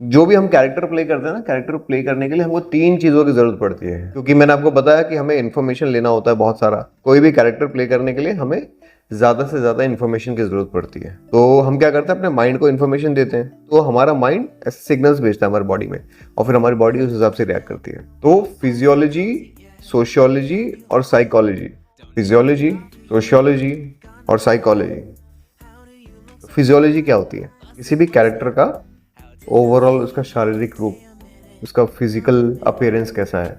जो भी हम कैरेक्टर प्ले करते हैं ना, कैरेक्टर प्ले करने के लिए हमको 3 चीज़ों की ज़रूरत पड़ती है, क्योंकि मैंने आपको बताया कि हमें इन्फॉर्मेशन लेना होता है बहुत सारा। कोई भी कैरेक्टर प्ले करने के लिए हमें ज़्यादा से ज़्यादा इन्फॉर्मेशन की ज़रूरत पड़ती है। तो हम क्या करते हैं, अपने माइंड को इन्फॉर्मेशन देते हैं, तो हमारा माइंड ऐसे सिग्नल्स भेजता है हमारी बॉडी में, और फिर हमारी बॉडी उस हिसाब से रिएक्ट करती है। तो फिजियोलॉजी, सोशियोलॉजी और साइकोलॉजी, फिजियोलॉजी, सोशियोलॉजी और साइकोलॉजी। फिजियोलॉजी क्या होती है? किसी भी कैरेक्टर का ओवरऑल उसका शारीरिक रूप, उसका फिजिकल अपीयरेंस कैसा है,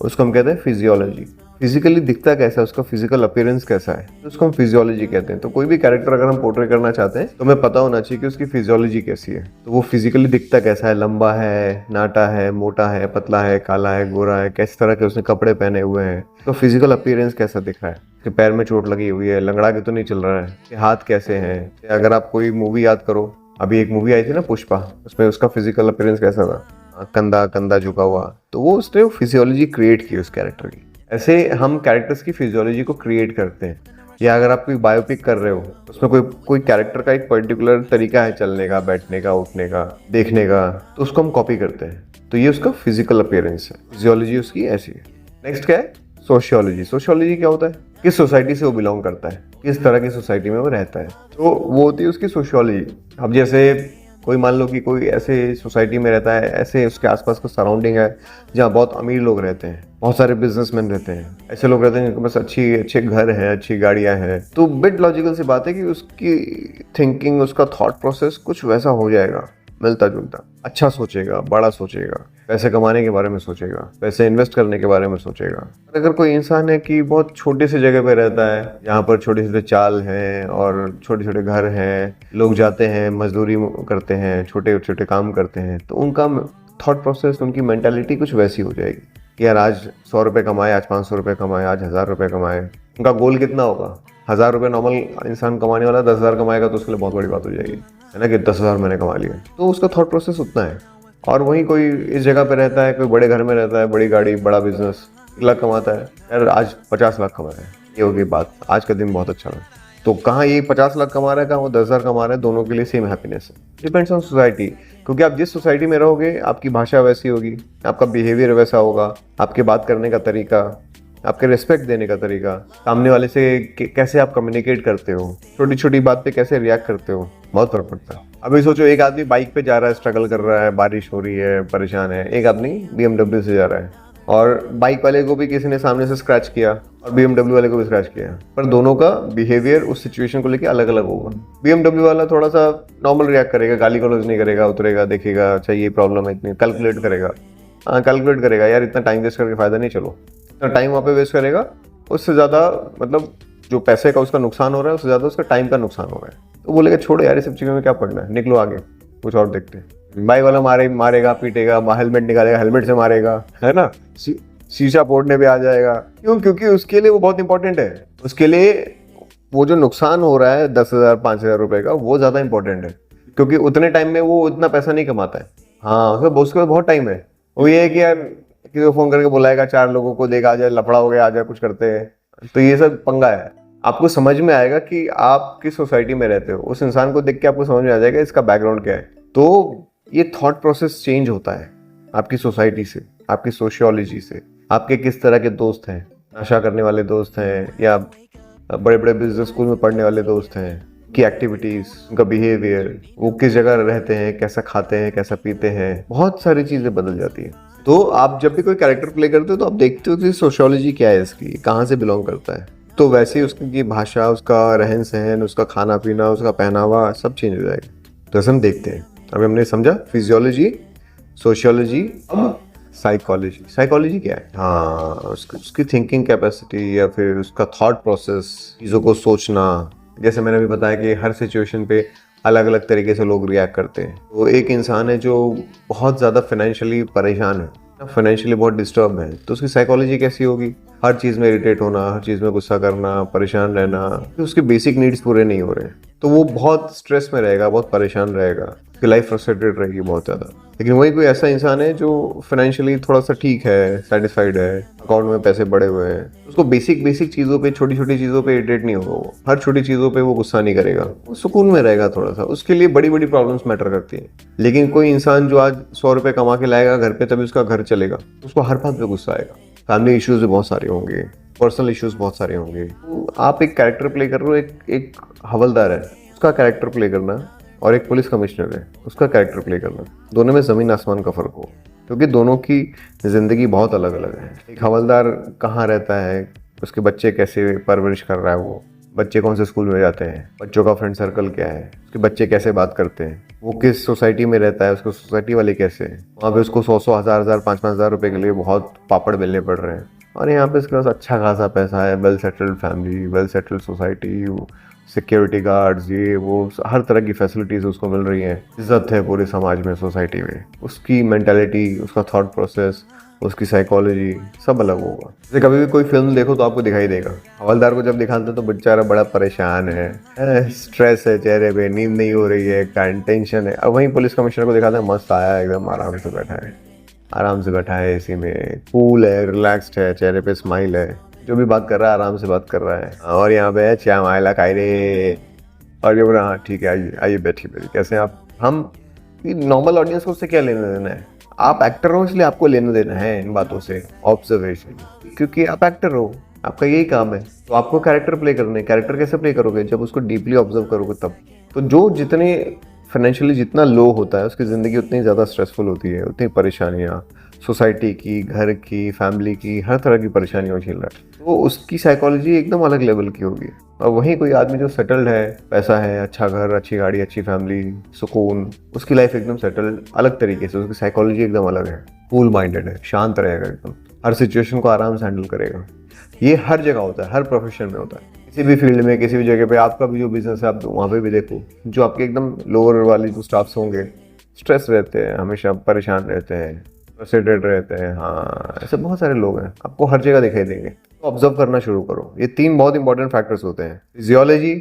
उसको हम कहते हैं फिजियोलॉजी। फिजिकली दिखता कैसा है, उसका फिजिकल अपीयरेंस कैसा है, तो उसको हम फिजियोलॉजी कहते हैं। तो कोई भी कैरेक्टर अगर हम पोर्ट्रे करना चाहते हैं तो हमें पता होना चाहिए कि उसकी फिजियोलॉजी कैसी है। तो वो फिजिकली दिखता कैसा है, लंबा है, नाटा है, मोटा है, पतला है, काला है, गोरा है, किस तरह के उसने कपड़े पहने हुए हैं, तो फिजिकल अपीयरेंस कैसा दिख रहा है, कि पैर में चोट लगी हुई है, लंगड़ा के तो नहीं चल रहा है, कि हाथ कैसे हैं। अगर आप कोई मूवी याद करो, अभी एक मूवी आई थी ना पुष्पा, उसमें उसका फिजिकल अपीयरेंस कैसा था, कंधा कंधा झुका हुआ, तो वो उसने फिजियोलॉजी क्रिएट की उस कैरेक्टर की। ऐसे हम कैरेक्टर्स की फिजियोलॉजी को क्रिएट करते हैं। या अगर आप कोई बायोपिक कर रहे हो, उसमें कोई कैरेक्टर का एक पर्टिकुलर तरीका है चलने का, बैठने का, उठने का, देखने का, तो उसको हम कॉपी करते हैं। तो ये उसका फिजिकल अपीयरेंस है, फिजियोलॉजी उसकी ऐसी है। नेक्स्ट क्या है? सोशियोलॉजी। सोशियोलॉजी क्या होता है? किस सोसाइटी से वो बिलोंग करता है, किस तरह की सोसाइटी में वो रहता है, तो वो होती है उसकी सोशियोलॉजी। अब जैसे कोई मान लो कि कोई ऐसे सोसाइटी में रहता है, ऐसे उसके आसपास का सराउंडिंग है जहाँ बहुत अमीर लोग रहते हैं, बहुत सारे बिजनेसमैन रहते हैं, ऐसे लोग रहते हैं जिनके पास अच्छे घर हैं, अच्छी गाड़ियाँ हैं, तो बिट लॉजिकल सी बात है कि उसकी थिंकिंग, उसका थॉट प्रोसेस कुछ वैसा हो जाएगा, मिलता जुलता। अच्छा सोचेगा, बड़ा सोचेगा, पैसे कमाने के बारे में सोचेगा, पैसे इन्वेस्ट करने के बारे में सोचेगा। अगर कोई इंसान है कि बहुत छोटी सी जगह पे रहता है, यहाँ पर छोटे छोटे चाल हैं और छोटे छोटे घर हैं, लोग जाते हैं, मजदूरी करते हैं, छोटे छोटे काम करते हैं, तो उनका थॉट प्रोसेस, उनकी मेंटालिटी कुछ वैसी हो जाएगी कि यार आज 100 रुपये कमाए, आज 500 रुपये कमाए, आज 1000 रुपये कमाए। उनका गोल कितना होगा? 1000 रुपये नॉर्मल इंसान कमाने वाला 10,000 कमाएगा तो उसके लिए बहुत बड़ी बात हो जाएगी, है ना, कि 10,000 मैंने कमा लिया। तो उसका थॉट प्रोसेस उतना है। और वहीं कोई इस जगह पे रहता है, कोई बड़े घर में रहता है, बड़ी गाड़ी, बड़ा बिजनेस, 1 लाख कमाता है, यार आज 50 लाख कमा रहा है, ये होगी बात, आज का दिन बहुत अच्छा रहा। तो कहाँ ये 50 लाख कमा रहा है, कहाँ वो 10,000 कमा रहा है, दोनों के लिए सेम हैप्पीनेस है। डिपेंड्स ऑन सोसाइटी, क्योंकि आप जिस सोसाइटी में रहोगे आपकी भाषा वैसी होगी, आपका बिहेवियर वैसा होगा, आपके बात करने का तरीका, आपके रिस्पेक्ट देने का तरीका, सामने वाले से कैसे आप कम्युनिकेट करते हो, छोटी छोटी बात पे कैसे रिएक्ट करते हो, बहुत फर्क पड़ता है। अभी सोचो, एक आदमी बाइक पे जा रहा है, स्ट्रगल कर रहा है, बारिश हो रही है, परेशान है, एक आदमी BMW से जा रहा है, और बाइक वाले को भी किसी ने सामने से स्क्रैच किया और BMW वाले को भी स्क्रैच किया, पर दोनों का बिहेवियर उस सिचुएशन को लेके अलग अलग होगा। BMW वाला थोड़ा सा नॉर्मल रिएक्ट करेगा, गाली गलौज नहीं करेगा, उतरेगा, देखेगा, अच्छा ये प्रॉब्लम है, इतनी कैलकुलेट करेगा, कैलकुलेट करेगा, यार इतना टाइम वेस्ट करके फायदा नहीं, चलो इतना टाइम वहाँ पे वेस्ट करेगा, उससे ज़्यादा मतलब जो पैसे का उसका नुकसान हो रहा है, उससे ज़्यादा उसका टाइम का नुकसान हो रहा है। तो बोलेगा छोड़ो यार, ये सब चीज़ों में क्या पड़ना है, निकलो आगे, कुछ और देखते हैं। बाइक वाला मारेगा, पीटेगा, हेलमेट निकालेगा, हेलमेट से मारेगा, है ना, शीशा फोड़ने पे आ जाएगा। क्यों? क्योंकि उसके लिए वो बहुत इंपॉर्टेंट है। उसके लिए वो जो नुकसान हो रहा है 10,000 5,000 रुपये का, वो ज़्यादा इंपॉर्टेंट है, क्योंकि उतने टाइम में वो उतना पैसा नहीं कमाता है। हाँ, उसके पास बहुत टाइम है। वो ये है कि यार किसी को फोन करके बुलाएगा, 4 लोगों को देगा, आ जाए, लफड़ा हो गया, आ जाए, कुछ करते हैं। तो ये सब पंगा है। आपको समझ में आएगा कि आप किस सोसाइटी में रहते हो, उस इंसान को देख के आपको समझ में आ जाएगा इसका बैकग्राउंड क्या है। तो ये थॉट प्रोसेस चेंज होता है आपकी सोसाइटी से, आपकी सोशियोलॉजी से, आपके किस तरह के दोस्त हैं, नशा करने वाले दोस्त हैं या बड़े बड़े बिजनेस स्कूल में पढ़ने वाले दोस्त हैं, की एक्टिविटीज, उनका बिहेवियर, वो किस जगह रहते हैं, कैसा खाते हैं, कैसा पीते हैं, बहुत सारी चीजें बदल जाती है। तो आप जब भी कोई कैरेक्टर प्ले करते हो तो आप देखते हो कि सोशियोलॉजी क्या है इसकी, कहाँ से बिलोंग करता है, तो वैसे ही उसकी भाषा, उसका रहन सहन, उसका खाना पीना, उसका पहनावा सब चेंज हो जाएगा। तो ऐसे हम देखते हैं। अभी हमने समझा फिजियोलॉजी, सोशियोलॉजी, अब साइकोलॉजी। साइकोलॉजी क्या है? हाँ, उसकी थिंकिंग कैपेसिटी या फिर उसका थॉट प्रोसेस, चीज़ों को सोचना। जैसे मैंने अभी बताया कि हर सिचुएशन पे अलग अलग तरीके से लोग रिएक्ट करते हैं। तो एक इंसान है जो बहुत ज़्यादा फाइनेंशियली परेशान है, फाइनेंशियली बहुत डिस्टर्ब है, तो उसकी साइकोलॉजी कैसी होगी? हर चीज़ में इरिटेट होना, हर चीज़ में गुस्सा करना, परेशान रहना, तो उसके बेसिक नीड्स पूरे नहीं हो रहे हैं, तो वो बहुत स्ट्रेस में रहेगा, बहुत परेशान रहेगा। उसकी लाइफ फ्रस्ट्रेटेड रहेगी बहुत ज़्यादा। लेकिन वही कोई ऐसा इंसान है जो फाइनेंशियली थोड़ा सा ठीक है, सेटिस्फाइड है, अकाउंट में पैसे बढ़े हुए हैं, उसको बेसिक बेसिक चीज़ों पे, छोटी छोटी चीज़ों पे इरिटेट नहीं होगा, वो हर छोटी चीज़ों पे वो गुस्सा नहीं करेगा, वो सुकून में रहेगा थोड़ा सा। उसके लिए बड़ी बड़ी प्रॉब्लम्स मैटर करती हैं। लेकिन कोई इंसान जो आज 100 रुपये कमा के लाएगा घर पे, तभी उसका घर चलेगा, उसको हर बात पे गुस्सा आएगा। फैमिली इश्यूज भी बहुत सारे होंगे, पर्सनल इश्यूज बहुत सारे होंगे। तो आप एक कैरेक्टर प्ले कर रहे हो, एक हवलदार है उसका कैरेक्टर प्ले करना, और एक पुलिस कमिश्नर है उसका कैरेक्टर प्ले करना, दोनों में ज़मीन आसमान का फ़र्क हो, क्योंकि दोनों की ज़िंदगी बहुत अलग अलग है। एक हवलदार कहाँ रहता है, उसके बच्चे कैसे परवरिश कर रहा है, वो बच्चे कौन से स्कूल में जाते हैं, बच्चों का फ्रेंड सर्कल क्या है, उसके बच्चे कैसे बात करते हैं, वो किस सोसाइटी में रहता है, उसको सोसाइटी वाले कैसे हैं, वहाँ पे उसको 100 हज़ार 5-5 हज़ार रुपये के लिए बहुत पापड़ बेलने पड़ रहे हैं, और यहाँ पे उसके पास अच्छा खासा पैसा है, well settled family, well settled society, security guards, ये वो हर तरह की फैसिलिटीज़ उसको मिल रही हैं, इज्जत है पूरे समाज में, सोसाइटी में। उसकी मेंटालिटी, उसका थॉट प्रोसेस, उसकी साइकोलॉजी सब अलग होगा। जैसे कभी भी कोई फिल्म देखो तो आपको दिखाई देगा, हवलदार को जब दिखाते तो बेचारा बड़ा परेशान है, स्ट्रेस है चेहरे पे, नींद नहीं हो रही है, टेंशन है। और वहीं पुलिस कमिश्नर को दिखाते हैं मस्त आया, एकदम आराम से बैठा है एसी में, कूल है, रिलैक्स्ड है, चेहरे पे स्माइल है, जो भी बात कर रहा है आराम से बात कर रहा है। और यहाँ पे क्या मायला खाई रे, और ये बोला हाँ ठीक है, आइए आइए बैठिए, कैसे हैं आप। हम नॉर्मल ऑडियंस को उससे क्या लेना देना है, आप एक्टर हो इसलिए आपको लेना देना है इन बातों से, ऑब्जर्वेशन, क्योंकि आप एक्टर हो, आपका यही काम है। तो आपको कैरेक्टर प्ले करने, कैरेक्टर कैसे प्ले करोगे, जब उसको डीपली ऑब्जर्व करोगे तब। तो जो जितने फाइनेंशियली जितना लो होता है उसकी ज़िंदगी उतनी ज़्यादा स्ट्रेसफुल होती है, उतनी परेशानियाँ, सोसाइटी की, घर की, फैमिली की, हर तरह की परेशानियों झेल रहा है, तो उसकी साइकोलॉजी एकदम अलग लेवल की होगी। और वहीं कोई आदमी जो सेटल्ड है, पैसा है, अच्छा घर, अच्छी गाड़ी, अच्छी फैमिली, सुकून, उसकी लाइफ एकदम सेटल्ड अलग तरीके से, उसकी साइकोलॉजी एकदम अलग है, कूल माइंडेड है, शांत रहेगा एकदम, हर सिचुएशन को आराम से हैंडल करेगा। ये हर जगह होता है, हर प्रोफेशन में होता है, किसी भी फील्ड में, किसी भी जगह पे। आपका भी जो बिजनेस है आप वहाँ पे भी देखो, जो आपके एकदम लोअर वाली जो स्टाफ्स होंगे, स्ट्रेस रहते हैं, हमेशा परेशान रहते हैं, फ्रस्ट्रेटेड रहते हैं, हाँ ऐसे बहुत सारे लोग हैं, आपको हर जगह दिखाई देंगे। तो ऑब्जर्व करना शुरू करो। ये 3 बहुत इंपॉर्टेंट फैक्टर्स होते हैं, फिजियोलॉजी,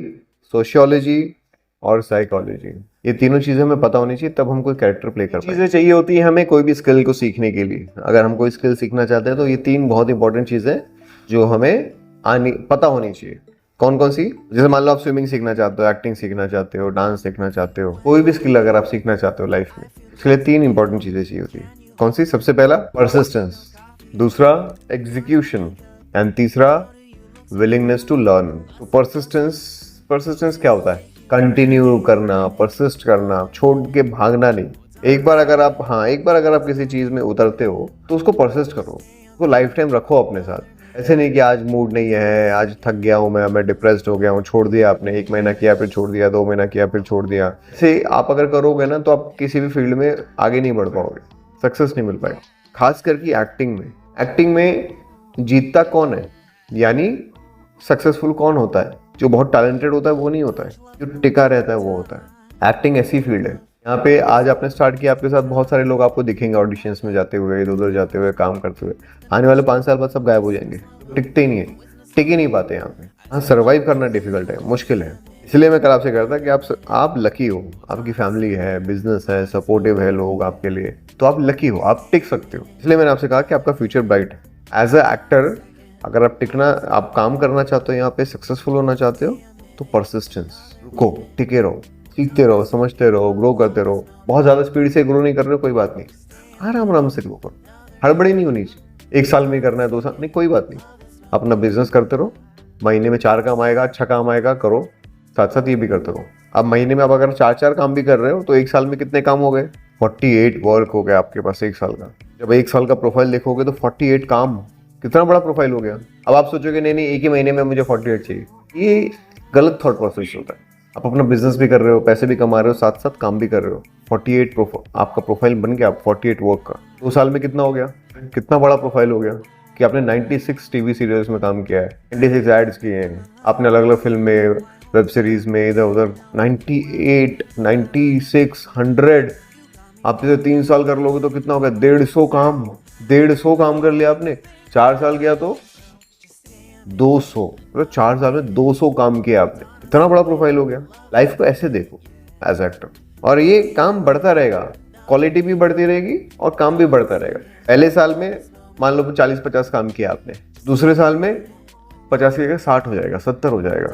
सोशियोलॉजी और साइकोलॉजी। ये तीनों चीज़ें हमें पता होनी चाहिए, तब हम कोई कैरेक्टर प्ले कर पाएं। चीज़ें चाहिए होती है हमें कोई भी स्किल को सीखने के लिए। अगर हम कोई स्किल सीखना चाहते हैं तो ये 3 बहुत इंपॉर्टेंट चीज़ें जो हमें पता होनी चाहिए। कौन कौन सी? जैसे मान लो आप स्विमिंग सीखना चाहते हो, एक्टिंग सीखना चाहते हो, डांस सीखना चाहते हो, कोई भी स्किल अगर आप सीखना चाहते हो लाइफ में, इसके लिए 3 इंपॉर्टेंट चीज़ें चाहिए होती है। कौन सी? सबसे पहला परसिस्टेंस, दूसरा एग्जीक्यूशन, एंड तीसरा विलिंगनेस टू लर्न। तो परसिस्टेंस क्या होता है? कंटिन्यू करना, परसिस्ट करना, छोड़ के भागना नहीं। एक बार अगर आप किसी चीज़ में उतरते हो तो उसको परसिस्ट करो, उसको लाइफ टाइम रखो अपने साथ। ऐसे नहीं कि आज मूड नहीं है, आज थक गया हूँ मैं डिप्रेस्ड हो गया हूँ, छोड़ दिया आपने, 1 महीना किया फिर छोड़ दिया, 2 महीना किया फिर छोड़ दिया। ऐसे आप अगर करोगे ना तो आप किसी भी फील्ड में आगे नहीं बढ़ पाओगे, सक्सेस नहीं मिल पाएगा। खास करके एक्टिंग में जीतता कौन है, यानी सक्सेसफुल कौन होता है? जो बहुत टैलेंटेड होता है वो नहीं होता है, जो टिका रहता है वो होता है। एक्टिंग ऐसी फील्ड है, यहाँ पे आज आपने स्टार्ट किया, आपके साथ बहुत सारे लोग आपको दिखेंगे ऑडिशंस में जाते हुए, इधर उधर जाते हुए, काम करते हुए। आने वाले 5 साल बाद सब गायब हो जाएंगे, टिकते ही नहीं है, टिक ही नहीं पाते यहाँ पे। हाँ, सर्वाइव करना डिफिकल्ट है, मुश्किल है। इसलिए मैं कल आपसे कह रहा था कि आप लकी हो, आपकी फैमिली है, बिजनेस है, सपोर्टिव है लोग आपके लिए, तो आप लकी हो, आप टिक सकते हो। इसलिए मैंने आपसे कहा कि आपका फ्यूचर ब्राइट है। एज अ एक्टर अगर आप काम करना चाहते हो, यहाँ पे सक्सेसफुल होना चाहते हो, तो परसिस्टेंस, रुको, टिके रहो, सीखते रहो, समझते रहो, ग्रो करते रहो। बहुत ज़्यादा स्पीड से ग्रो नहीं कर रहे हो, कोई बात नहीं, आराम से ग्रो करो, हड़बड़ी नहीं होनी चाहिए। 1 साल में करना है, 2 साल नहीं, कोई बात नहीं, अपना बिजनेस करते रहो। महीने में 4 काम आएगा, अच्छा काम आएगा, करो, साथ साथ ये भी करते रहो। अब महीने में आप अगर 4 काम भी कर रहे हो तो 1 साल में कितने काम हो गए? 48 वर्क हो गया आपके पास 1 साल का। जब 1 साल का प्रोफाइल देखोगे तो 48 काम, कितना बड़ा प्रोफाइल हो गया। अब आप सोचोगे नहीं 1 ही महीने में मुझे 48 चाहिए, ये गलत थॉट प्रोसेस होता है। आप अपना बिजनेस भी कर रहे हो, पैसे भी कमा रहे हो, साथ साथ काम भी कर रहे हो। 48 आपका प्रोफाइल बन गया, 48 वर्क का 2 साल में कितना हो गया? कितना बड़ा प्रोफाइल हो गया कि आपने 96 टीवी सीरियल्स में काम किया है, 96 एड्स किए हैं आपने, अलग अलग फिल्म में, वेब सीरीज में, इधर उधर। 98, 96, 100 आप जैसे 3 साल कर लोगे तो कितना हो गया? 150 काम कर लिया आपने। 4 साल किया तो 200, मतलब 4 साल में 200 काम किया आपने, इतना बड़ा प्रोफाइल हो गया। लाइफ को ऐसे देखो एज एक्टर, और ये काम बढ़ता रहेगा, क्वालिटी भी बढ़ती रहेगी और काम भी बढ़ता रहेगा। पहले साल में मान लो 40-50 काम किया आपने, दूसरे साल में 50 की जगह 60 हो जाएगा, 70 हो जाएगा,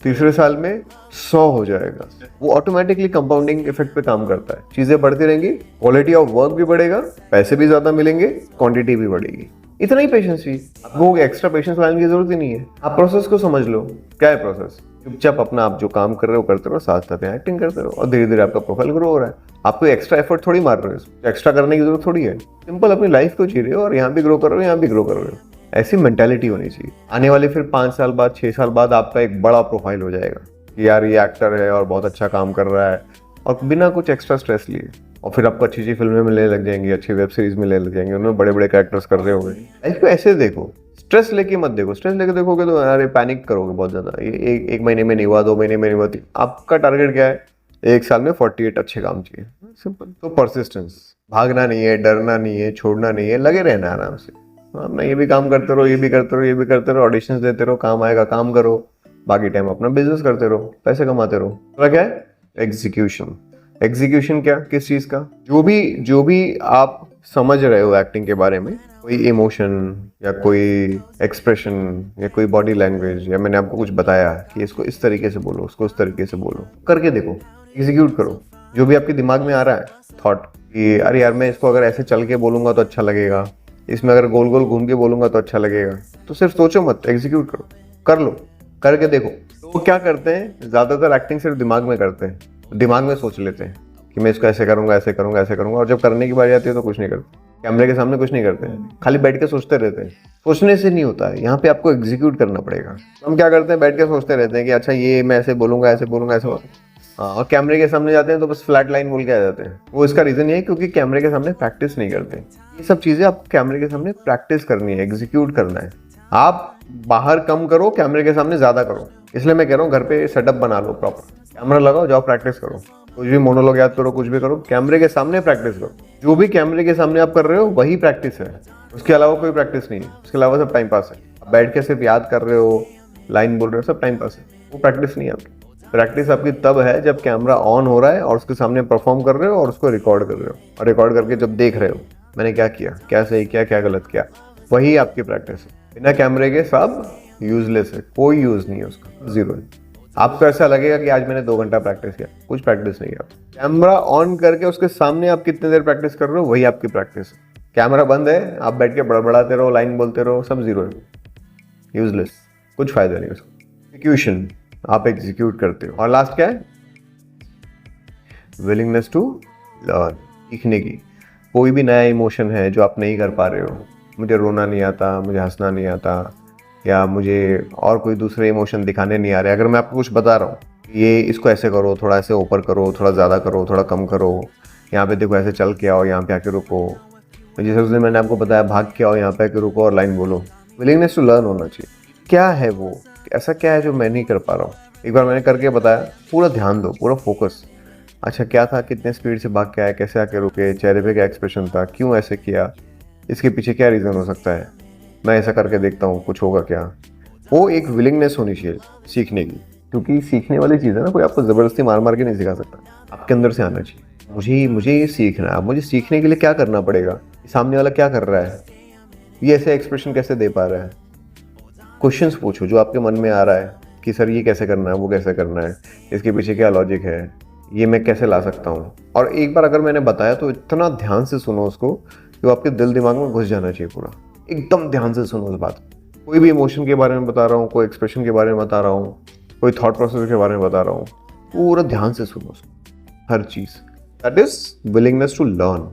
तीसरे साल में 100 हो जाएगा। वो ऑटोमेटिकली कंपाउंडिंग इफेक्ट पे काम करता है। चीजें बढ़ती रहेंगी, क्वालिटी ऑफ वर्क भी बढ़ेगा, पैसे भी ज्यादा मिलेंगे, क्वांटिटी भी बढ़ेगी। इतना ही पेशेंस चाहिए आपको, एक्स्ट्रा पेशेंस लाने की जरूरत ही नहीं है। आप प्रोसेस को समझ लो, क्या है प्रोसेस। चुपचाप अपना आप जो काम कर रहे हो करते रहो, साथ साथ एक्टिंग करते रहो और धीरे धीरे आपका प्रोफाइल ग्रो हो रहा है। आप कोई एक्स्ट्रा एफर्ट थोड़ी मार रहे हो, एक्स्ट्रा करने की जरूरत थोड़ी है। सिंपल अपनी लाइफ को जी रहे हो और यहाँ भी ग्रो कर रहे हो, यहाँ भी ग्रो कर रहे हो। ऐसी मेंटालिटी होनी चाहिए। आने वाले फिर 5 साल बाद, 6 साल बाद आपका एक बड़ा प्रोफाइल हो जाएगा कि यार ये एक्टर है और बहुत अच्छा काम कर रहा है, और बिना कुछ एक्स्ट्रा स्ट्रेस लिए। और फिर आपको अच्छी अच्छी फिल्में मिलने लग जाएंगी, अच्छी वेब सीरीज मिलने लग जाएंगे, उनमें बड़े बड़े कैरेक्टर्स कर रहे होंगे। लाइफ को ऐसे देखो, स्ट्रेस लेके मत देखो। स्ट्रेस लेके देखोगे तो अरे पैनिक करोगे बहुत ज्यादा। ये एक महीने में नहीं हुआ, 2 महीने में नहीं हुआ। आपका टारगेट क्या है? 1 साल में 48 अच्छे काम चाहिए, सिंपल। तो परसिस्टेंस, भागना नहीं है, डरना नहीं है, छोड़ना नहीं है, लगे रहना आराम से। अपना ये भी काम करते रहो, ये भी करते रहो, ये भी करते रहो, ऑडिशंस देते रहो, काम आएगा काम करो, बाकी टाइम अपना बिजनेस करते रहो, पैसे कमाते रहो। तो क्या है? एग्जीक्यूशन। एग्जीक्यूशन क्या? किस चीज का? जो भी आप समझ रहे हो एक्टिंग के बारे में, कोई इमोशन या कोई एक्सप्रेशन या कोई बॉडी लैंग्वेज, या मैंने आपको कुछ बताया कि इसको इस तरीके से बोलो, उसको उस तरीके से बोलो, करके देखो, एग्जीक्यूट करो। जो भी आपके दिमाग में आ रहा है थॉट कि अरे यार मैं इसको अगर ऐसे चल के बोलूंगा तो अच्छा लगेगा, इसमें अगर गोल गोल घूम के बोलूंगा तो अच्छा लगेगा, तो सिर्फ सोचो मत, एग्जीक्यूट करो, कर लो, करके देखो। तो क्या करते हैं, ज्यादातर एक्टिंग सिर्फ दिमाग में करते हैं, दिमाग में सोच लेते हैं कि मैं इसको ऐसे करूंगा, ऐसे करूंगा, ऐसे करूंगा, और जब करने की बारी आती है तो कुछ नहीं करते। कैमरे के सामने कुछ नहीं करते हैं, खाली बैठ के सोचते रहते हैं। सोचने से नहीं होता है, यहाँ पे आपको एग्जीक्यूट करना पड़ेगा। हम क्या करते हैं, बैठ के सोचते रहते हैं कि अच्छा ये मैं ऐसे बोलूंगा, ऐसे बोलूंगा, ऐसे हाँ, और कैमरे के सामने जाते हैं तो बस फ्लैट लाइन बोल के आ जाते हैं। वो इसका रीजन ये है क्योंकि कैमरे के सामने प्रैक्टिस नहीं करते। ये सब चीजें आपको कैमरे के सामने प्रैक्टिस करनी है, एग्जीक्यूट करना है। आप बाहर कम करो, कैमरे के सामने ज्यादा करो। इसलिए मैं कह रहा हूँ घर पे सेटअप बना लो, प्रॉपर कैमरा लगाओ, जाओ प्रैक्टिस करो, कुछ भी मोनोलॉग याद करो, कुछ भी करो, कैमरे के सामने प्रैक्टिस करो। जो भी कैमरे के सामने आप कर रहे हो वही प्रैक्टिस है, उसके अलावा कोई प्रैक्टिस नहीं है। उसके अलावा सब टाइम पास है। आप बैठ के सिर्फ याद कर रहे हो, लाइन बोल रहे हो, सब टाइम पास है, वो प्रैक्टिस नहीं है आपकी। प्रैक्टिस आपकी तब है जब कैमरा ऑन हो रहा है और उसके सामने परफॉर्म कर रहे हो और उसको रिकॉर्ड कर रहे हो, और रिकॉर्ड करके जब देख रहे हो मैंने क्या किया, क्या सही किया, क्या गलत किया, वही आपकी प्रैक्टिस है। बिना कैमरे के सब यूजलेस है, कोई यूज नहीं है उसका, जीरो है। आपको ऐसा लगेगा कि आज मैंने 2 घंटा प्रैक्टिस किया, कुछ प्रैक्टिस नहीं है। कैमरा ऑन करके उसके सामने आप कितने देर प्रैक्टिस कर रहे हो, वही आपकी प्रैक्टिस है। कैमरा बंद है, आप बैठ के बड़बड़ाते रहो, लाइन बोलते रहो, सब जीरो है, यूजलेस, कुछ फायदा नहीं उसका। एग्जीक्यूशन, आप एग्जीक्यूट करते हो। और लास्ट क्या है? विलिंगनेस टू लर्न, सीखने की। कोई भी नया इमोशन है जो आप नहीं कर पा रहे हो, मुझे रोना नहीं आता, मुझे हंसना नहीं आता, या मुझे और कोई दूसरे इमोशन दिखाने नहीं आ रहे। अगर मैं आपको कुछ बता रहा हूँ, ये इसको ऐसे करो, थोड़ा ऐसे ऊपर करो, थोड़ा ज़्यादा करो, थोड़ा कम करो, यहाँ पे देखो ऐसे चल के आओ, यहाँ पे आके रुको, जैसे उस दिन मैंने आपको बताया भाग के आओ, यहाँ पे आके रुको और लाइन बोलो। विलिंगनेस टू लर्न होना चाहिए। क्या है वो, ऐसा क्या है जो मैं नहीं कर पा रहा हूँ? एक बार मैंने करके बताया, पूरा ध्यान दो, पूरा फोकस। अच्छा क्या था, कितने स्पीड से भाग के आया, कैसे आके रुके, चेहरे पे क्या एक्सप्रेशन था, क्यों ऐसे किया, इसके पीछे क्या रीज़न हो सकता है, मैं ऐसा करके देखता हूँ कुछ होगा क्या। वो एक विलिंगनेस होनी चाहिए सीखने की, क्योंकि सीखने वाली चीज़ है ना, कोई आपको ज़बरदस्ती मार मार के नहीं सिखा सकता, आपके अंदर से आना चाहिए। मुझे ये सीखना है। अब मुझे सीखने के लिए क्या करना पड़ेगा, सामने वाला क्या कर रहा है, ये ऐसे एक्सप्रेशन कैसे दे पा रहा है। क्वेश्चंस पूछो जो आपके मन में आ रहा है कि सर ये कैसे करना है, वो कैसे करना है, इसके पीछे क्या लॉजिक है, ये मैं कैसे ला सकता हूँ। और एक बार अगर मैंने बताया तो इतना ध्यान से सुनो उसको कि वो आपके दिल दिमाग में घुस जाना चाहिए पूरा, एकदम ध्यान से सुनो उस बात। कोई भी इमोशन के बारे में बता रहा हूँ, कोई एक्सप्रेशन के बारे में बता रहा हूँ, कोई थॉट प्रोसेस के बारे में बता रहा हूँ, पूरा ध्यान से सुनो उसको, हर चीज़। That is willingness to learn.